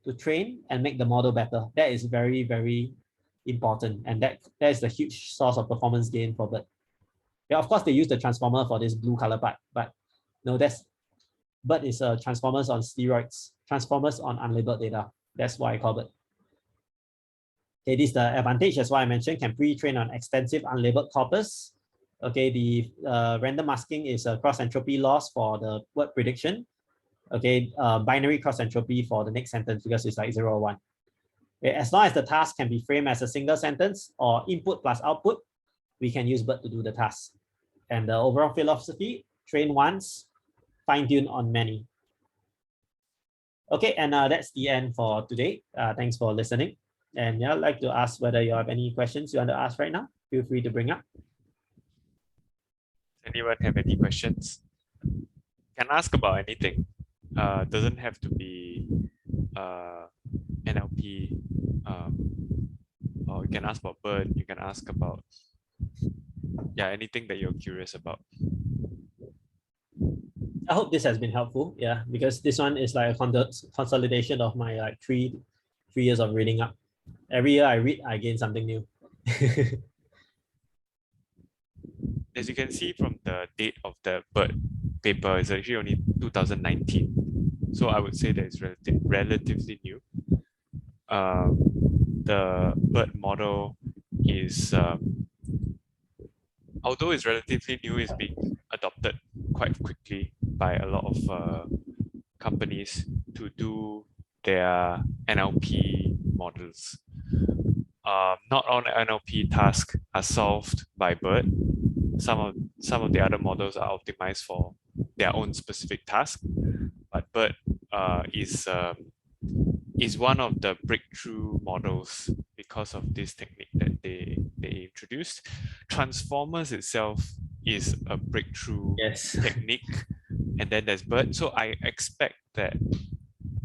to train and make the model better. That is very, very important. And that is the huge source of performance gain for BERT. Yeah, of course, they use the transformer for this blue color part, but no, BERT is transformers on steroids, transformers on unlabeled data. That's why I call BERT. Okay, this is the advantage, as what I mentioned, can pre-train on extensive unlabeled corpus. Okay, the random masking is a cross entropy loss for the word prediction. Okay, binary cross entropy for the next sentence because it's like 0 or 1. Okay, as long as the task can be framed as a single sentence or input plus output, we can use BERT to do the task. And the overall philosophy, train once, fine-tune on many. Okay, and that's the end for today. Thanks for listening. And yeah, I'd like to ask whether you have any questions you want to ask right now. Feel free to bring up. Anyone have any questions? Can ask about anything. Doesn't have to be NLP. Or you can ask about BERT. You can ask about anything that you're curious about. I hope this has been helpful. Yeah, because this one is like a consolidation of my like three years of reading up. Every year I read, I gain something new. As you can see from the date of the BERT paper, it's actually only 2019. So I would say that it's relatively new. The BERT model is, although it's relatively new, is being adopted quite quickly by a lot of companies to do their NLP models. Not all NLP tasks are solved by BERT. Some of the other models are optimized for their own specific task, but BERT is one of the breakthrough models because of this technique that they introduced. Transformers itself is a breakthrough technique, and then there's BERT. So I expect that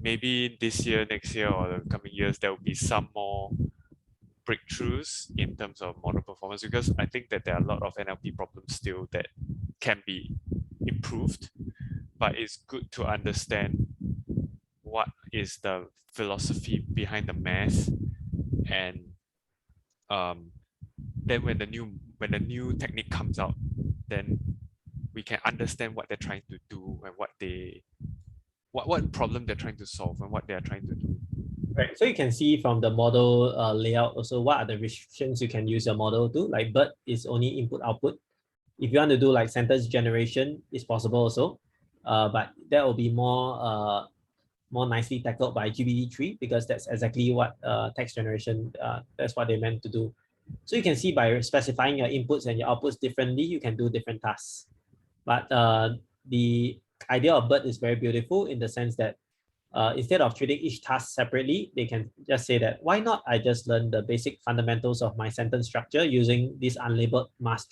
maybe this year, next year, or the coming years, there will be some more breakthroughs in terms of model performance, because I think that there are a lot of NLP problems still that can be improved, but it's good to understand what is the philosophy behind the math, and then when the new technique comes out, then we can understand what they're trying to do and what problem they're trying to solve and what they are trying to do. Right. So you can see from the model layout also what are the restrictions you can use your model to. Like BERT is only input output. If you want to do like sentence generation, it's possible also, but that will be more nicely tackled by GPT-3 because that's exactly what text generation, that's what they meant to do. So you can see by specifying your inputs and your outputs differently, you can do different tasks. But the idea of BERT is very beautiful in the sense that instead of treating each task separately, they can just say that, why not I just learn the basic fundamentals of my sentence structure using this unlabeled mass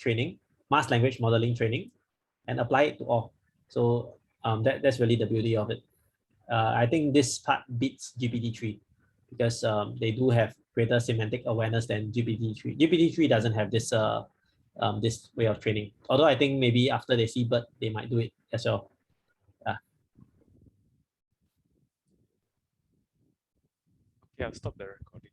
language modeling training, and apply it to all. So that's really the beauty of it. I think this part beats GPT-3 because they do have greater semantic awareness than GPT-3. GPT-3 doesn't have this this way of training. Although I think maybe after they see BERT, they might do it as well. Yeah, I'll stop the recording.